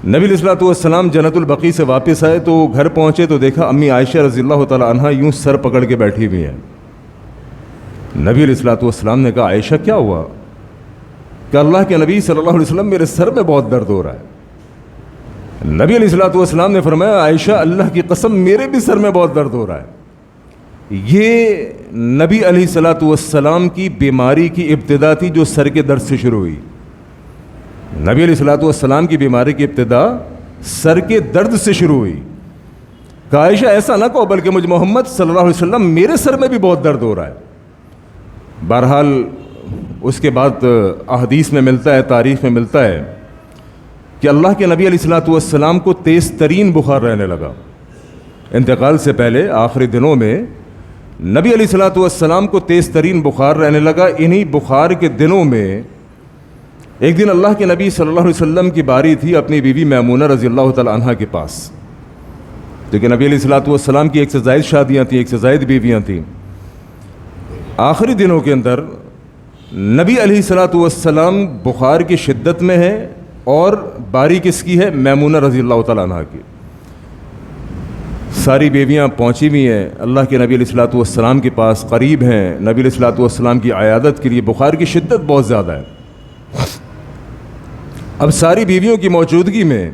نبی علیہ الصلوۃ والسلام جنت البقیع سے واپس آئے تو گھر پہنچے تو دیکھا امی عائشہ رضی اللہ تعالی عنہا یوں سر پکڑ کے بیٹھی ہوئی ہیں۔ نبی علیہ الصلوۃ والسلام نے کہا عائشہ کیا ہوا؟ کہ اللہ کے نبی صلی اللہ علیہ وسلم میرے سر میں بہت درد ہو رہا ہے۔ نبی علیہ الصلوۃ والسلام نے فرمایا عائشہ اللہ کی قسم میرے بھی سر میں بہت درد ہو رہا ہے۔ یہ نبی علیہ الصلوۃ والسلام کی بیماری کی ابتدا تھی جو سر کے درد سے شروع ہوئی۔ نبی علیہ الصلوۃ والسلام کی بیماری کی ابتدا سر کے درد سے شروع ہوئی۔ کہ عائشہ ایسا نہ کہو بلکہ مجھ محمد صلی اللہ علیہ وسلم میرے سر میں بھی بہت درد ہو رہا ہے۔ بہرحال اس کے بعد احادیث میں ملتا ہے، تاریخ میں ملتا ہے کہ اللہ کے نبی علیہ الصلوۃ والسلام کو تیز ترین بخار رہنے لگا۔ انتقال سے پہلے آخری دنوں میں نبی علیہ الصلوۃ والسلام کو تیز ترین بخار رہنے لگا۔ انہی بخار کے دنوں میں ایک دن اللہ کے نبی صلی اللہ علیہ وسلم کی باری تھی اپنی بیوی میمونہ رضی اللہ تعالی عنہا کے پاس، کیونکہ نبی علیہ الصلوۃ والسلام کی ایک سے زائد شادیاں تھیں، ایک سے زائد بیویاں تھیں۔ آخری دنوں کے اندر نبی علیہ الصلوۃ والسلام بخار کی شدت میں ہے اور باری کس کی ہے؟ میمونہ رضی اللہ تعالیٰ عنہ کی۔ ساری بیویاں پہنچی ہوئی ہیں اللہ کے نبی علیہ الصلوۃ والسلام کے پاس، قریب ہیں نبی علیہ الصلوۃ والسلام کی عیادت کے لیے۔ بخار کی شدت بہت زیادہ ہے۔ اب ساری بیویوں کی موجودگی میں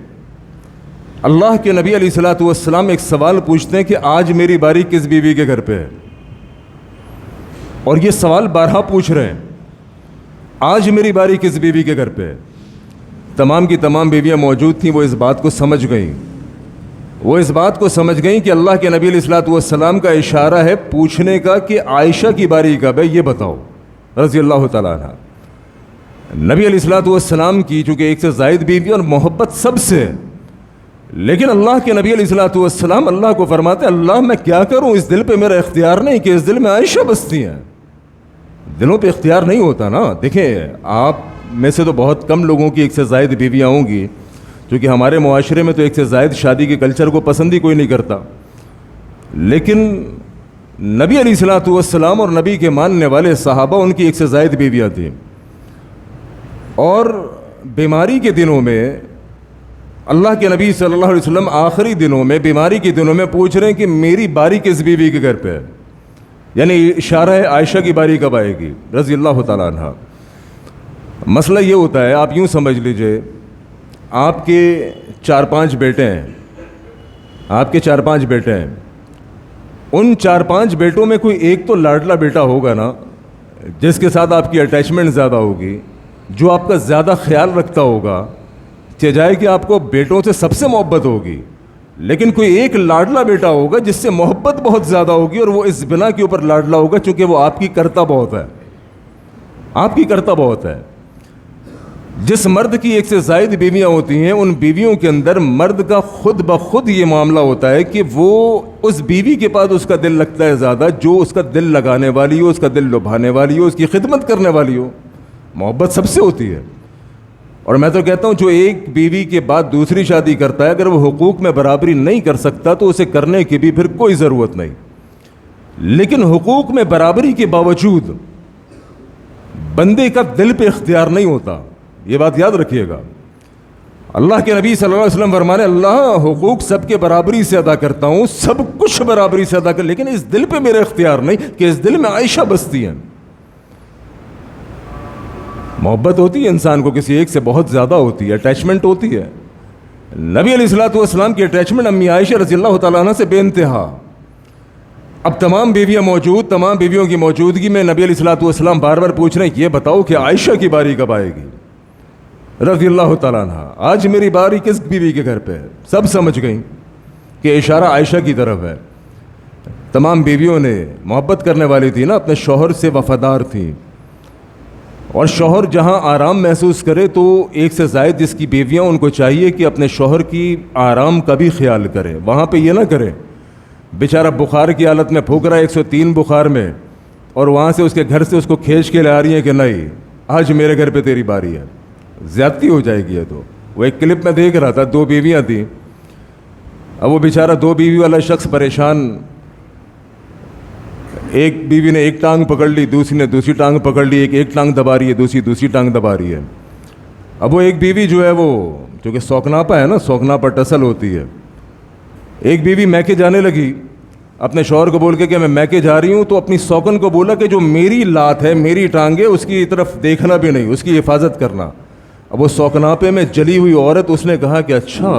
اللہ کے نبی علیہ الصلوۃ والسلام ایک سوال پوچھتے ہیں کہ آج میری باری کس بیوی کے گھر پہ ہے؟ اور یہ سوال بارہا پوچھ رہے ہیں، آج میری باری کس بیوی کے گھر پہ ہے؟ تمام کی تمام بیویاں موجود تھیں، وہ اس بات کو سمجھ گئیں، کہ اللہ کے نبی علیہ الصلوۃ والسلام کا اشارہ ہے پوچھنے کا کہ عائشہ کی باری کب ہے یہ بتاؤ رضی اللہ تعالیٰ عنہ۔ نبی علیہ الصلوۃ والسلام کی چونکہ ایک سے زائد بیوی اور محبت سب سے، لیکن اللہ کے نبی علیہ الصلوۃ والسلام اللہ کو فرماتے اللہ میں کیا کروں، اس دل پہ میرا اختیار نہیں کہ اس دل میں عائشہ بستی ہیں۔ دلوں پہ اختیار نہیں ہوتا نا۔ دیکھیں آپ میں سے تو بہت کم لوگوں کی ایک سے زائد بیویاں ہوں گی، کیونکہ ہمارے معاشرے میں تو ایک سے زائد شادی کے کلچر کو پسند ہی کوئی نہیں کرتا، لیکن نبی علیہ الصلوۃ والسلام اور نبی کے ماننے والے صحابہ ان کی ایک سے زائد بیویاں تھیں۔ اور بیماری کے دنوں میں اللہ کے نبی صلی اللہ علیہ وسلم آخری دنوں میں، بیماری کے دنوں میں پوچھ رہے ہیں کہ میری باری کس بیوی کے گھر پہ ہے، یعنی اشارہ ہے عائشہ کی باری کب آئے گی رضی اللہ تعالیٰ عنہ۔ مسئلہ یہ ہوتا ہے، آپ یوں سمجھ لیجئے آپ کے 4-5 بیٹے ہیں، ان 4-5 بیٹوں میں کوئی ایک تو لاڈلا بیٹا ہوگا نا، جس کے ساتھ آپ کی اٹیچمنٹ زیادہ ہوگی، جو آپ کا زیادہ خیال رکھتا ہوگا، چاہے کہ آپ کو بیٹوں سے سب سے محبت ہوگی، لیکن کوئی ایک لاڈلا بیٹا ہوگا جس سے محبت بہت زیادہ ہوگی، اور وہ اس بنا کے اوپر لاڈلا ہوگا چونکہ وہ آپ کی کرتا بہت ہے۔ جس مرد کی ایک سے زائد بیویاں ہوتی ہیں، ان بیویوں کے اندر مرد کا خود بخود یہ معاملہ ہوتا ہے کہ وہ اس بیوی کے پاس اس کا دل لگتا ہے زیادہ جو اس کا دل لگانے والی ہو، اس کا دل لبھانے والی ہو، اس کی خدمت کرنے والی ہو۔ محبت سب سے ہوتی ہے۔ اور میں تو کہتا ہوں جو ایک بیوی کے بعد دوسری شادی کرتا ہے، اگر وہ حقوق میں برابری نہیں کر سکتا تو اسے کرنے کی بھی پھر کوئی ضرورت نہیں، لیکن حقوق میں برابری کے باوجود بندے کا دل پہ اختیار نہیں ہوتا، یہ بات یاد رکھیے گا۔ اللہ کے نبی صلی اللہ علیہ وسلم فرمانے اللہ حقوق سب کے برابری سے ادا کرتا ہوں، سب کچھ برابری سے ادا کر، لیکن اس دل پہ میرا اختیار نہیں کہ اس دل میں عائشہ بستی ہیں۔ محبت ہوتی ہے انسان کو کسی ایک سے بہت زیادہ ہوتی ہے، اٹیچمنٹ ہوتی ہے۔ نبی علیہ الصلوۃ والسلام کی اٹیچمنٹ امی عائشہ رضی اللہ تعالیٰ عنہ سے بے انتہا۔ اب تمام بیویاں موجود، تمام بیویوں کی موجودگی میں نبی علیہ الصلوۃ والسلام بار بار پوچھ رہے ہیں یہ بتاؤ کہ عائشہ کی باری کب آئے گی رضی اللہ تعالیٰ عنہ، آج میری باری کس بیوی کے گھر پہ ہے؟ سب سمجھ گئیں کہ اشارہ عائشہ کی طرف ہے۔ تمام بیویوں نے محبت کرنے والی تھی نا، اپنے شوہر سے وفادار تھیں، اور شوہر جہاں آرام محسوس کرے تو ایک سے زائد جس کی بیویاں ان کو چاہیے کہ اپنے شوہر کی آرام کا بھی خیال کرے، وہاں پہ یہ نہ کرے بیچارہ بخار کی حالت میں پھونک رہا ہے 103 بخار میں، اور وہاں سے اس کے گھر سے اس کو کھینچ کے لے آ رہی ہیں کہ نہیں آج میرے گھر پہ تیری باری ہے، زیادتی ہو جائے گی۔ یہ تو وہ ایک کلپ میں دیکھ رہا تھا، 2 بیویاں تھیں، اب وہ بیچارہ 2 بیوی والا شخص پریشان، ایک بیوی نے ایک ٹانگ پکڑ لی، دوسری نے دوسری ٹانگ پکڑ لی، ایک ٹانگ دبا رہی ہے، دوسری ٹانگ دبا رہی ہے۔ اب وہ ایک بیوی جو ہے وہ چونکہ سوکناپا ہے نا, سوکناپا ٹسل ہوتی ہے. ایک بیوی میکے جانے لگی, اپنے شوہر کو بول کے کہ میں میکے جا رہی ہوں, تو اپنی سوکن کو بولا کہ جو میری لات ہے, میری ٹانگ ہے, اس کی طرف دیکھنا بھی نہیں, اس کی حفاظت کرنا. اب وہ سوکناپے میں جلی ہوئی عورت, اس نے کہا کہ اچھا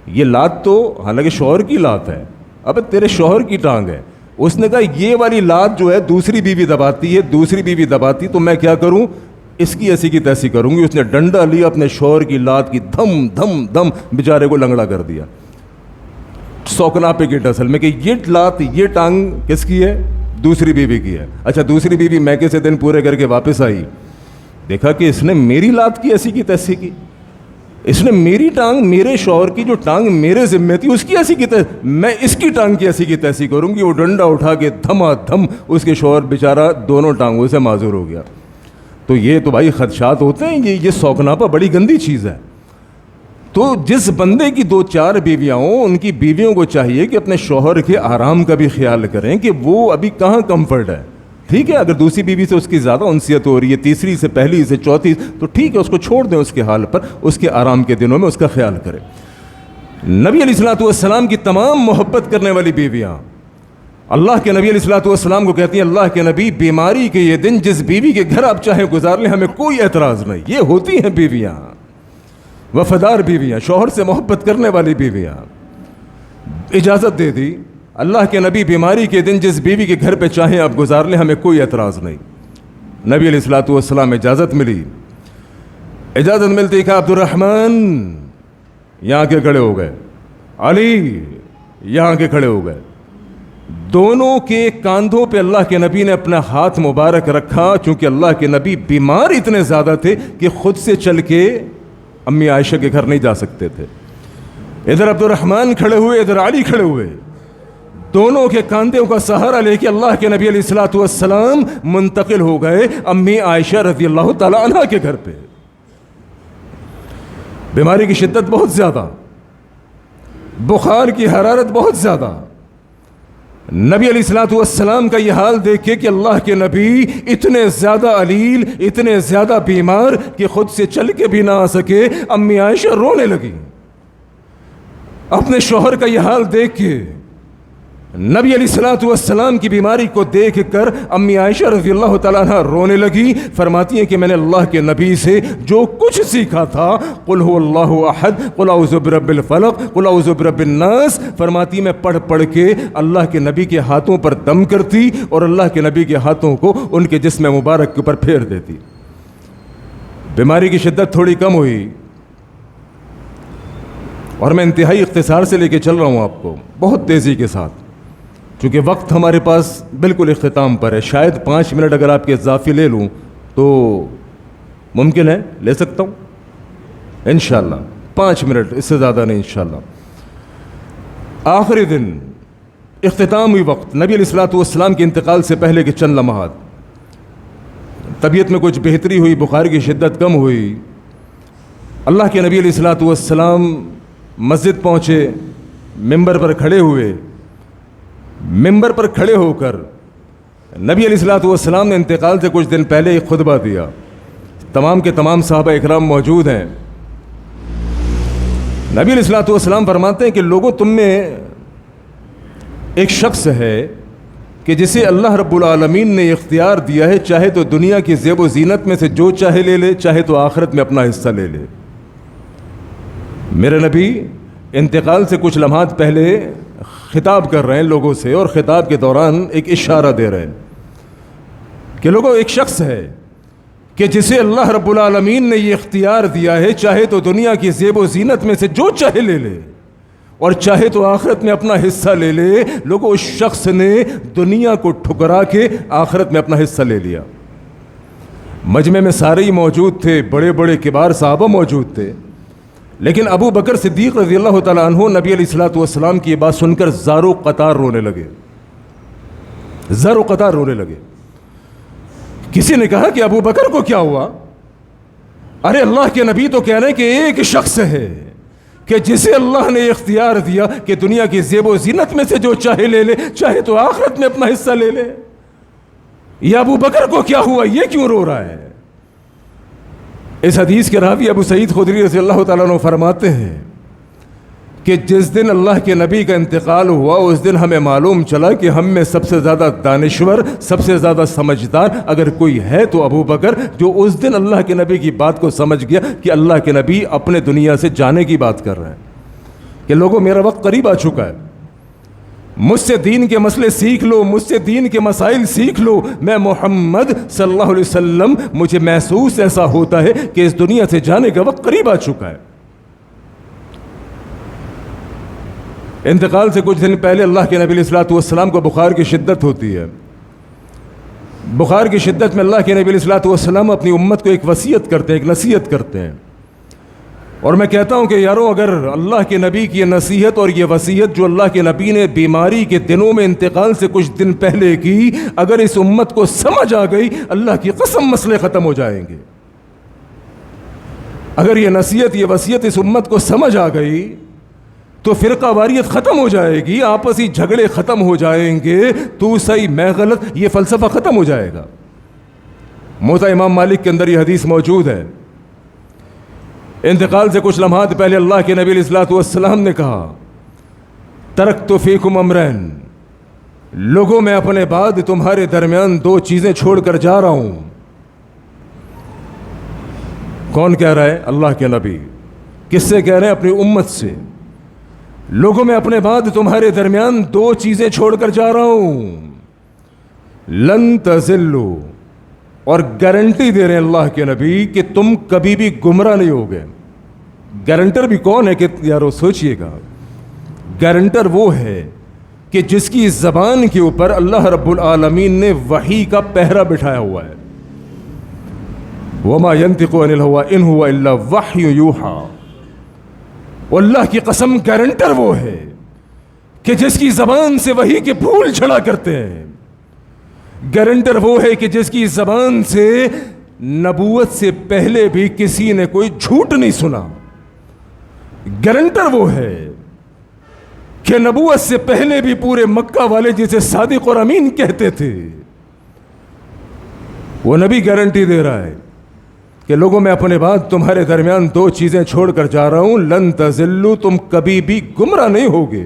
یہ لات تو حالانکہ شوہر کی لات ہے, اب تیرے شوہر کی ٹانگ ہے. اس نے کہا یہ والی لات جو ہے دوسری بیوی دباتی ہے, دوسری بیوی دباتی, تو میں کیا کروں, اس کی ایسی کی تیسی کروں گی. اس نے ڈنڈا لیا, اپنے شوہر کی لات کی دھم دھم دھم بیچارے کو لنگڑا کر دیا سوکناپے کی ٹسل میں, کہ یہ لات, یہ ٹانگ کس کی ہے, دوسری بیوی کی ہے. اچھا دوسری بیوی میکے سے دن پورے کر کے واپس آئی, دیکھا کہ اس نے میری لات کی ایسی کی تیسی کی, اس نے میری ٹانگ, میرے شوہر کی جو ٹانگ میرے ذمہ تھی اس کی ایسی کی تیسی, میں اس کی ٹانگ کی ایسی کی تیسی کروں گی. وہ ڈنڈا اٹھا کے دھما دھم اس کے شوہر بیچارہ دونوں ٹانگوں سے معذور ہو گیا. تو یہ تو بھائی خدشات ہوتے ہیں, یہ سوکناپا بڑی گندی چیز ہے. تو جس بندے کی 2-4 بیویاں ہوں, ان کی بیویوں کو چاہیے کہ اپنے شوہر کے آرام کا بھی خیال کریں کہ وہ ابھی کہاں کمفرٹ ہے. ٹھیک ہے, اگر دوسری بیوی سے اس کی زیادہ انسیت ہو رہی ہے, تیسری سے, پہلی سے, چوتھی, تو ٹھیک ہے, اس کو چھوڑ دیں اس کے حال پر, اس کے آرام کے دنوں میں اس کا خیال کریں. نبی علیہ الصلوۃ والسلام کی تمام محبت کرنے والی بیویاں اللہ کے نبی علیہ الصلوۃ والسلام کو کہتی ہیں, اللہ کے نبی بیماری کے یہ دن جس بیوی کے گھر آپ چاہیں گزار لیں, ہمیں کوئی اعتراض نہیں. یہ ہوتی ہیں بیویاں, وفادار بیویاں, شوہر سے محبت کرنے والی بیویاں. اجازت دے دی اللہ کے نبی, بیماری کے دن جس بیوی کے گھر پہ چاہیں آپ گزار لیں, ہمیں کوئی اعتراض نہیں. نبی علیہ الصلوۃ والسلام اجازت ملی, اجازت ملتی کہ عبد الرحمن یہاں کے کھڑے ہو گئے, علی یہاں کے کھڑے ہو گئے. دونوں کے کاندھوں پہ اللہ کے نبی نے اپنا ہاتھ مبارک رکھا, چونکہ اللہ کے نبی بیمار اتنے زیادہ تھے کہ خود سے چل کے امی عائشہ کے گھر نہیں جا سکتے تھے. ادھر عبد الرحمن کھڑے ہوئے, ادھر علی کھڑے ہوئے, دونوں کے کاندھوں کا سہارا لے کے اللہ کے نبی علیہ الصلوۃ والسلام منتقل ہو گئے امی عائشہ رضی اللہ تعالی عنہا کے گھر پہ. بیماری کی شدت بہت زیادہ, بخار کی حرارت بہت زیادہ. نبی علیہ الصلوۃ والسلام کا یہ حال دیکھے کہ اللہ کے نبی اتنے زیادہ علیل, اتنے زیادہ بیمار کہ خود سے چل کے بھی نہ آ سکے. امی عائشہ رونے لگی اپنے شوہر کا یہ حال دیکھ کے. نبی علیہ الصلوۃ والسلام کی بیماری کو دیکھ کر امی عائشہ رضی اللہ تعالیٰ عنہ رونے لگی. فرماتی ہیں کہ میں نے اللہ کے نبی سے جو کچھ سیکھا تھا, قل هو اللہ احد, قل اعوذ برب الفلق, قل اعوذ برب الناس, فرماتی میں پڑھ پڑھ کے اللہ کے نبی کے ہاتھوں پر دم کرتی اور اللہ کے نبی کے ہاتھوں کو ان کے جسم مبارک کے اوپر پھیر دیتی. بیماری کی شدت تھوڑی کم ہوئی, اور میں انتہائی اختصار سے لے کے چل رہا ہوں آپ کو, بہت تیزی کے ساتھ, چونکہ وقت ہمارے پاس بالکل اختتام پر ہے. شاید 5 منٹ اگر آپ کے اضافی لے لوں تو ممکن ہے, لے سکتا ہوں انشاءاللہ, 5 منٹ, اس سے زیادہ نہیں انشاءاللہ. آخری دن, اختتامی وقت, نبی علیہ الصلوۃ والسلام کے انتقال سے پہلے کے چند لمحات. طبیعت میں کچھ بہتری ہوئی, بخار کی شدت کم ہوئی. اللہ کے نبی علیہ الصلوۃ والسلام مسجد پہنچے, ممبر پر کھڑے ہوئے. ممبر پر کھڑے ہو کر نبی علیہ الصلوۃ والسلام نے انتقال سے کچھ دن پہلے ایک خطبہ دیا. تمام کے تمام صحابہ اکرام موجود ہیں. نبی علیہ الصلوۃ والسلام فرماتے ہیں کہ لوگوں, تم میں ایک شخص ہے کہ جسے اللہ رب العالمین نے اختیار دیا ہے, چاہے تو دنیا کی زیب و زینت میں سے جو چاہے لے لے, چاہے تو آخرت میں اپنا حصہ لے لے. میرے نبی انتقال سے کچھ لمحات پہلے خطاب کر رہے ہیں لوگوں سے, اور خطاب کے دوران ایک اشارہ دے رہے ہیں کہ لوگوں, ایک شخص ہے کہ جسے اللہ رب العالمین نے یہ اختیار دیا ہے, چاہے تو دنیا کی زیب و زینت میں سے جو چاہے لے لے, اور چاہے تو آخرت میں اپنا حصہ لے لے. لوگوں, اس شخص نے دنیا کو ٹھکرا کے آخرت میں اپنا حصہ لے لیا. مجمع میں سارے ہی موجود تھے, بڑے بڑے کبار صحابہ موجود تھے, لیکن ابو بکر صدیق رضی اللہ تعالیٰ عنہ نبی علیہ الصلوۃ والسلام کی یہ بات سن کر زارو قطار رونے لگے, زارو قطار رونے لگے. کسی نے کہا کہ ابو بکر کو کیا ہوا؟ ارے اللہ کے نبی تو کہہ رہے ہیں کہ ایک شخص ہے کہ جسے اللہ نے اختیار دیا کہ دنیا کی زیب و زینت میں سے جو چاہے لے لے, چاہے تو آخرت میں اپنا حصہ لے لے. یہ ابو بکر کو کیا ہوا, یہ کیوں رو رہا ہے؟ اس حدیث کے راوی ابو سعید خدری رضی اللہ تعالیٰ عنہ فرماتے ہیں کہ جس دن اللہ کے نبی کا انتقال ہوا اس دن ہمیں معلوم چلا کہ ہم میں سب سے زیادہ دانشور، سب سے زیادہ سمجھدار اگر کوئی ہے تو ابو بکر، جو اس دن اللہ کے نبی کی بات کو سمجھ گیا کہ اللہ کے نبی اپنے دنیا سے جانے کی بات کر رہے ہیں، کہ لوگوں میرا وقت قریب آ چکا ہے، مجھ سے دین کے مسئلے سیکھ لو، مجھ سے دین کے مسائل سیکھ لو، میں محمد صلی اللہ علیہ وسلم مجھے محسوس ایسا ہوتا ہے کہ اس دنیا سے جانے کا وقت قریب آ چکا ہے۔ انتقال سے کچھ دن پہلے اللہ کے نبی علیہ الصلوۃ والسلام کو بخار کی شدت ہوتی ہے۔ بخار کی شدت میں اللہ کے نبی علیہ الصلوۃ والسلام اپنی امت کو ایک وصیت کرتے ہیں، ایک نصیحت کرتے ہیں، اور میں کہتا ہوں کہ یارو اگر اللہ کے نبی کی یہ نصیحت اور یہ وصیت جو اللہ کے نبی نے بیماری کے دنوں میں انتقال سے کچھ دن پہلے کی، اگر اس امت کو سمجھ آ گئی، اللہ کی قسم مسئلے ختم ہو جائیں گے۔ اگر یہ نصیحت، یہ وصیت اس امت کو سمجھ آ گئی تو فرقہ واریت ختم ہو جائے گی، آپسی جھگڑے ختم ہو جائیں گے، تو صحیح میں غلط، یہ فلسفہ ختم ہو جائے گا۔ موطا امام مالک کے اندر یہ حدیث موجود ہے۔ انتقال سے کچھ لمحات پہلے اللہ کے نبی علیہ الصلوۃ والسلام نے کہا ترکت فیکم امرین، لوگوں میں اپنے بعد تمہارے درمیان دو چیزیں چھوڑ کر جا رہا ہوں۔ کون کہہ رہا ہے؟ اللہ کے نبی۔ کس سے کہہ رہے ہیں؟ اپنی امت سے۔ لوگوں میں اپنے بعد تمہارے درمیان دو چیزیں چھوڑ کر جا رہا ہوں، لن تضلوا، اور گارنٹی دے رہے ہیں اللہ کے نبی کہ تم کبھی بھی گمراہ نہیں ہوگے۔ گارنٹر بھی کون ہے کہ یارو سوچئے گا، گارنٹر وہ ہے کہ جس کی زبان کے اوپر اللہ رب العالمین نے وحی کا پہرا بٹھایا ہوا ہے۔ وما ينطق عن الهوى ان هو الا وحی یوحی، اللہ کی قسم گارنٹر وہ ہے کہ جس کی زبان سے وحی کے پھول جھڑا کرتے ہیں، گارنٹر وہ ہے کہ جس کی زبان سے نبوت سے پہلے بھی کسی نے کوئی جھوٹ نہیں سنا، گارنٹر وہ ہے کہ نبوت سے پہلے بھی پورے مکہ والے جسے صادق اور امین کہتے تھے، وہ نبی گارنٹی دے رہا ہے کہ لوگوں میں اپنے بعد تمہارے درمیان دو چیزیں چھوڑ کر جا رہا ہوں، لن تضلوا، تم کبھی بھی گمراہ نہیں ہوگے،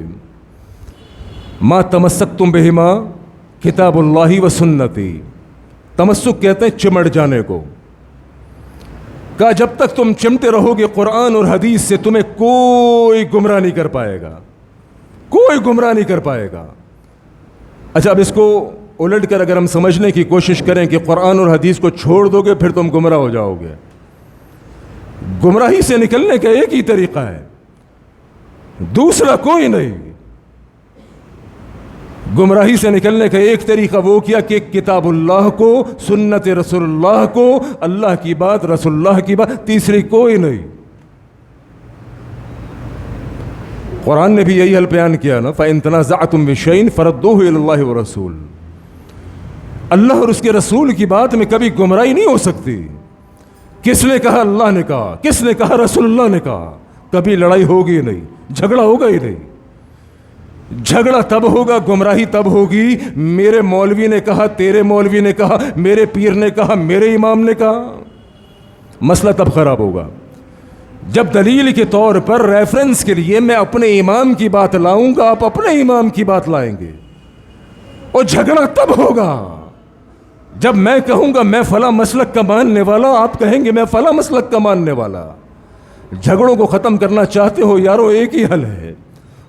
ما تمسکتم بہما کتاب اللہ و سنتی، تمسک کہتے ہیں چمٹ جانے کو، کہا جب تک تم چمٹے رہو گے قرآن اور حدیث سے تمہیں کوئی گمراہ نہیں کر پائے گا، کوئی گمراہ نہیں کر پائے گا۔ اچھا اب اس کو الٹ کر اگر ہم سمجھنے کی کوشش کریں کہ قرآن اور حدیث کو چھوڑ دو گے پھر تم گمراہ ہو جاؤ گے، گمراہی سے نکلنے کا ایک ہی طریقہ ہے، دوسرا کوئی نہیں۔ گمراہی سے نکلنے کا ایک طریقہ وہ کیا کہ کتاب اللہ کو، سنت رسول اللہ کو، اللہ کی بات، رسول اللہ کی بات، تیسری کوئی نہیں۔ قرآن نے بھی یہی حل بیان کیا نا، فَإِن تَنَازَعْتُمْ بِشَيْءٍ فَرَدُّوهُ إِلَى اللَّهِ وَرَسُولِهِ، اللہ اور اس کے رسول کی بات میں کبھی گمراہی نہیں ہو سکتی۔ کس نے کہا؟ اللہ نے کہا، کس نے کہا؟ رسول اللہ نے کہا۔ کبھی لڑائی ہوگی نہیں، جھگڑا ہوگا ہی نہیں۔ جھگڑا تب ہوگا، گمراہی تب ہوگی میرے مولوی نے کہا، تیرے مولوی نے کہا، میرے پیر نے کہا، میرے امام نے کہا، مسئلہ تب خراب ہوگا جب دلیل کے طور پر ریفرنس کے لیے میں اپنے امام کی بات لاؤں گا، آپ اپنے امام کی بات لائیں گے، اور جھگڑا تب ہوگا جب میں کہوں گا میں فلاں مسلک کا ماننے والا، آپ کہیں گے میں فلاں مسلک کا ماننے والا۔ جھگڑوں کو ختم کرنا چاہتے ہو یارو، ایک ہی حل ہے،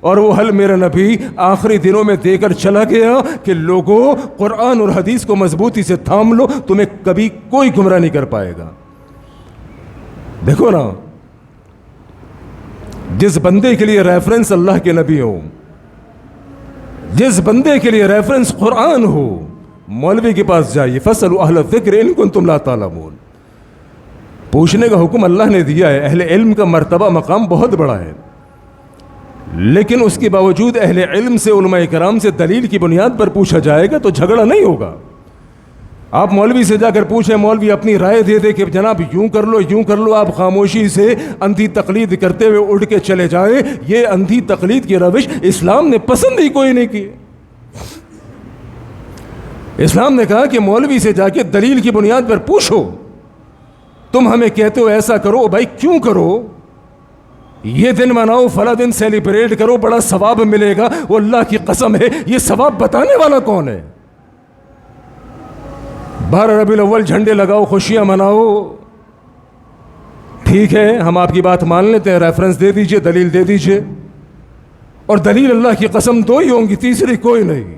اور وہ حل میرا نبی آخری دنوں میں دے کر چلا گیا کہ لوگوں قرآن اور حدیث کو مضبوطی سے تھام لو، تمہیں کبھی کوئی گمراہ نہیں کر پائے گا۔ دیکھو نا، جس بندے کے لیے ریفرنس اللہ کے نبی ہو، جس بندے کے لیے ریفرنس قرآن ہو، مولوی کے پاس جائیے، فَاسْأَلُوا أَهْلَ الذِّكْرِ إِن كُنتُمْ لَا تَعْلَمُونَ، پوچھنے کا حکم اللہ نے دیا ہے۔ اہل علم کا مرتبہ مقام بہت بڑا ہے، لیکن اس کے باوجود اہل علم سے، علماء کرام سے دلیل کی بنیاد پر پوچھا جائے گا تو جھگڑا نہیں ہوگا۔ آپ مولوی سے جا کر پوچھیں، مولوی اپنی رائے دے دے کہ جناب یوں کر لو یوں کر لو، آپ خاموشی سے اندھی تقلید کرتے ہوئے اڑ کے چلے جائیں، یہ اندھی تقلید کی روش اسلام نے پسند ہی کوئی نہیں کی۔ اسلام نے کہا کہ مولوی سے جا کے دلیل کی بنیاد پر پوچھو، تم ہمیں کہتے ہو ایسا کرو، بھائی کیوں کرو؟ یہ دن مناؤ، فلاں دن سیلیبریٹ کرو، بڑا ثواب ملے گا۔ وہ اللہ کی قسم ہے، یہ ثواب بتانے والا کون ہے؟ 12 ربیع الاول جھنڈے لگاؤ، خوشیاں مناؤ، ٹھیک ہے، ہم آپ کی بات مان لیتے ہیں، ریفرنس دے دیجئے، دلیل دے دیجئے، اور دلیل اللہ کی قسم دو ہی ہوں گی، تیسری کوئی نہیں۔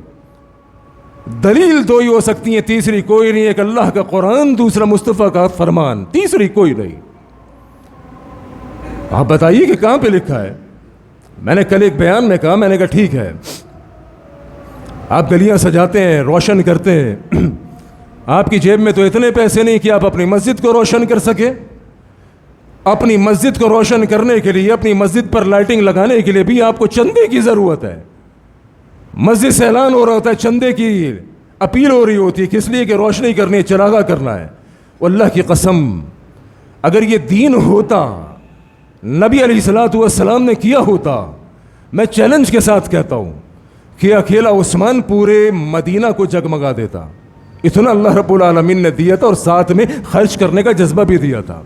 دلیل دو ہی ہو سکتی ہیں، تیسری کوئی نہیں۔ ایک اللہ کا قرآن، دوسرا مصطفیٰ کا فرمان، تیسری کوئی نہیں۔ آپ بتائیے کہ کہاں پہ لکھا ہے؟ میں نے کل ایک بیان میں کہا، میں نے کہا ٹھیک ہے، آپ گلیاں سجاتے ہیں، روشن کرتے ہیں، آپ کی جیب میں تو اتنے پیسے نہیں کہ آپ اپنی مسجد کو روشن کر سکے۔ اپنی مسجد کو روشن کرنے کے لیے، اپنی مسجد پر لائٹنگ لگانے کے لیے بھی آپ کو چندے کی ضرورت ہے۔ مسجد سے اعلان ہو رہا ہوتا ہے، چندے کی اپیل ہو رہی ہوتی ہے، کس لیے کہ روشنی کرنی ہے، چراغاں کرنا ہے۔ اللہ کی قسم اگر یہ دین ہوتا، نبی علیہ الصلوۃ والسلام نے کیا ہوتا، میں چیلنج کے ساتھ کہتا ہوں کہ اکیلا عثمان پورے مدینہ کو جگمگا دیتا۔ اتنا اللہ رب العالمین نے دیا تھا، اور ساتھ میں خرچ کرنے کا جذبہ بھی دیا تھا۔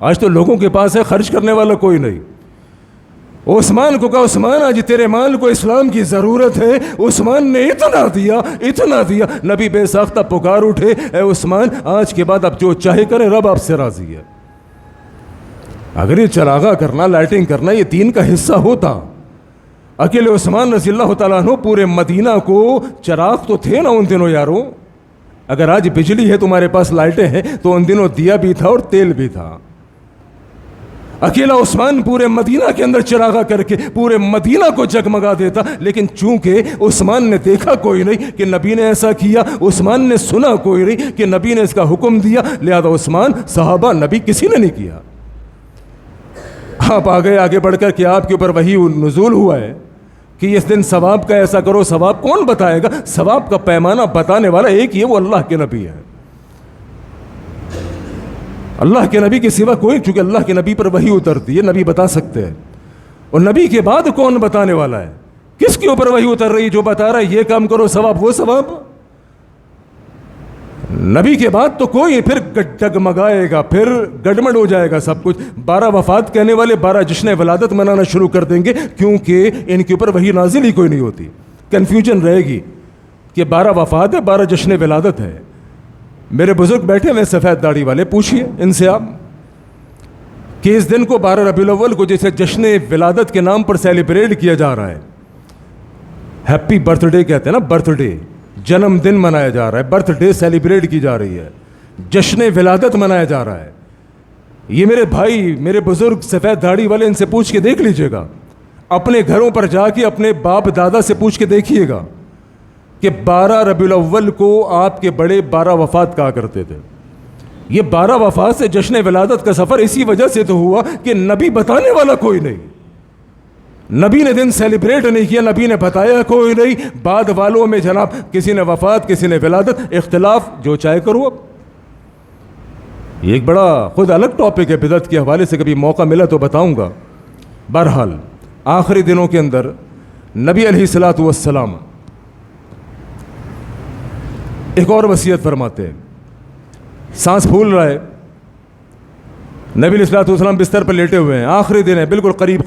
آج تو لوگوں کے پاس ہے، خرچ کرنے والا کوئی نہیں۔ عثمان کو کہا، عثمان آج تیرے مال کو اسلام کی ضرورت ہے۔ عثمان نے اتنا دیا، اتنا دیا، نبی بے ساختہ پکار اٹھے، اے عثمان آج کے بعد اب جو چاہے کرے، رب آپ سے راضی ہے۔ اگر یہ چراغاں کرنا، لائٹنگ کرنا یہ دین کا حصہ ہوتا، اکیلے عثمان رضی اللہ تعالیٰ عنہ پورے مدینہ کو، چراغ تو تھے نا ان دنوں یاروں۔ اگر آج بجلی ہے تمہارے پاس، لائٹیں ہیں، تو ان دنوں دیا بھی تھا اور تیل بھی تھا۔ اکیلا عثمان پورے مدینہ کے اندر چراغا کر کے پورے مدینہ کو جگمگا دیتا، لیکن چونکہ عثمان نے دیکھا کوئی نہیں کہ نبی نے ایسا کیا، عثمان نے سنا کوئی نہیں کہ نبی نے اس کا حکم دیا، لہذا عثمان، صحابہ، نبی کسی نے نہیں کیا۔ آپ آگے بڑھ کر کہ آپ کے اوپر وحی نزول ہوا ہے کہ اس دن ثواب کا ایسا کرو، ثواب کون بتائے گا؟ ثواب کا پیمانہ بتانے والا ایک ہی ہے، وہ اللہ کے نبی ہے۔ اللہ کے نبی کے سوا کوئی، چونکہ اللہ کے نبی پر وحی اترتی ہے، نبی بتا سکتے ہیں، اور نبی کے بعد کون بتانے والا ہے؟ کس کے اوپر وحی اتر رہی ہے جو بتا رہا ہے یہ کام کرو، ثواب وہ ثواب؟ نبی کے بعد تو کوئی، پھر جگمگائے گا، پھر گڑمڑ ہو جائے گا سب کچھ۔ 12 وفات کہنے والے 12 جشن ولادت منانا شروع کر دیں گے، کیونکہ ان کے اوپر وحی نازل ہی کوئی نہیں ہوتی۔ کنفیوژن رہے گی کہ 12 وفات ہے، 12 جشن ولادت ہے۔ میرے بزرگ بیٹھے ہوئے سفید داڑھی والے، پوچھئے ان سے آپ کہ اس دن کو 12 ربیع الاول کو جیسے جشن ولادت کے نام پر سیلیبریٹ کیا جا رہا ہے، ہیپی برتھ ڈے کہتے ہیں نا، برتھ ڈے، جنم دن منایا جا رہا ہے، برتھ ڈے سیلیبریٹ کی جا رہی ہے، جشن ولادت منایا جا رہا ہے۔ یہ میرے بھائی، میرے بزرگ سفید داڑھی والے، ان سے پوچھ کے دیکھ لیجئے گا، اپنے گھروں پر جا کے اپنے باپ دادا سے پوچھ کے دیکھیے گا کہ 12 ربیع الاول کو آپ کے بڑے 12 وفات کہا کرتے تھے۔ یہ 12 وفات سے جشن ولادت کا سفر اسی وجہ سے تو ہوا کہ نبی بتانے والا کوئی نہیں، نبی نے دن سیلیبریٹ نہیں کیا، نبی نے بتایا کوئی نہیں۔ بعد والوں میں جناب کسی نے وفات، کسی نے ولادت، اختلاف جو چاہے کرو۔ اب یہ ایک بڑا خود الگ ٹاپک ہے، بدعت کے حوالے سے کبھی موقع ملا تو بتاؤں گا۔ بہرحال آخری دنوں کے اندر نبی علیہ الصلوۃ والسلام ایک اور وصیت فرماتے ہیں، سانس پھول رہا ہے، نبی علیہ الصلوۃ والسلام بستر پر لیٹے ہوئے ہیں، آخری دن ہے، بالکل قریب،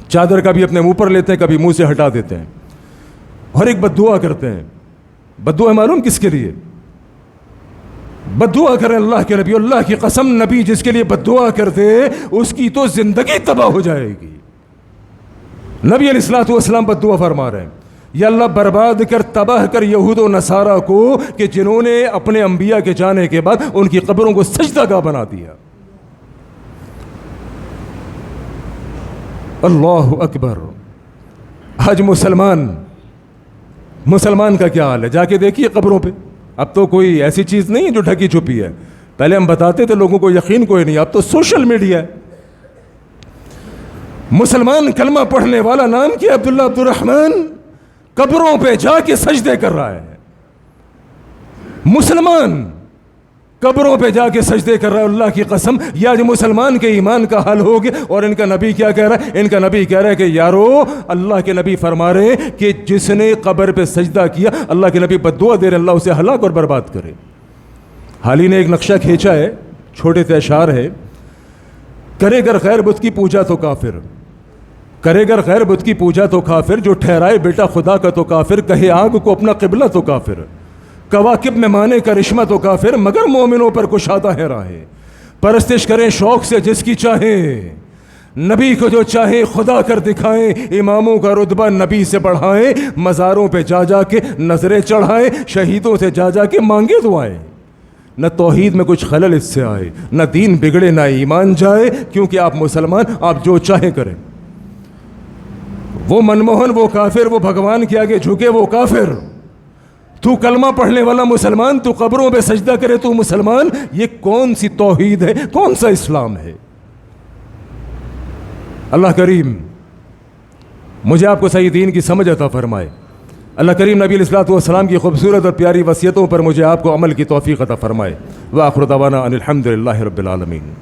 چادر کا بھی اپنے منہ پر لیتے ہیں، کبھی منہ سے ہٹا دیتے ہیں، اور ایک بد دعا کرتے ہیں۔ بد دعا معلوم کس کے لیے؟ بد دعا کریں اللہ کے نبی، اللہ کی قسم نبی جس کے لیے بد دعا کرتے اس کی تو زندگی تباہ ہو جائے گی۔ نبی علیہ الصلوۃ والسلام بد دعا فرما رہے ہیں، یا اللہ برباد کر، تباہ کر یہود و نصارہ کو کہ جنہوں نے اپنے انبیاء کے جانے کے بعد ان کی قبروں کو سجدہ گاہ بنا دیا۔ اللہ اکبر۔ آج مسلمان کا کیا حال ہے؟ جا کے دیکھیے قبروں پہ۔ اب تو کوئی ایسی چیز نہیں ہے جو ڈھکی چھپی ہے، پہلے ہم بتاتے تھے لوگوں کو یقین کوئی نہیں، اب تو سوشل میڈیا ہے۔ مسلمان کلمہ پڑھنے والا، نام کیا؟ عبداللہ عبد الرحمن، قبروں پہ جا کے سجدے کر رہا ہے۔ مسلمان قبروں پہ جا کے سجدے کر رہا ہے، اللہ کی قسم یہ آج مسلمان کے ایمان کا حال ہو گیا۔ اور ان کا نبی کیا کہہ رہا ہے؟ ان کا نبی کہہ رہا ہے کہ یارو، اللہ کے نبی فرما رہے ہیں کہ جس نے قبر پہ سجدہ کیا، اللہ کے نبی بد دعا دے رہے ہیں، اللہ اسے ہلاک اور برباد کرے۔ حال ہی نے ایک نقشہ کھینچا ہے چھوٹے سے اشعار ہے، کرے گر خیر بت کی پوجا تو کافر، کرے گر خیر بت کی پوجا تو کافر، جو ٹھہرائے بیٹا خدا کا تو کافر، کہے آگ کو اپنا قبلہ تو کافر، کواکب میں مانے کرشمہ تو کافر، مگر مومنوں پر کشادہ ہے راہیں، پرستش کریں شوق سے جس کی چاہیں، نبی کو جو چاہے خدا کر دکھائیں، اماموں کا رتبہ نبی سے بڑھائیں، مزاروں پہ جا جا کے نظریں چڑھائیں، شہیدوں سے جا جا کے مانگے دعائیں، نہ توحید میں کچھ خلل اس سے آئے، نہ دین بگڑے نہ ایمان جائے، کیونکہ آپ مسلمان، آپ جو چاہیں کریں۔ وہ منموہن وہ کافر، وہ بھگوان کے آگے جھکے وہ کافر، تو کلمہ پڑھنے والا مسلمان، تو قبروں پہ سجدہ کرے تو مسلمان، یہ کون سی توحید ہے، کون سا اسلام ہے؟ اللہ کریم مجھے آپ کو صحیح دین کی سمجھ عطا فرمائے۔ اللہ کریم نبی علیہ الصلوۃ والسلام کی خوبصورت اور پیاری وصیتوں پر مجھے آپ کو عمل کی توفیق عطا فرمائے۔ وآخر دعوانا ان الحمد للہ رب العالمین۔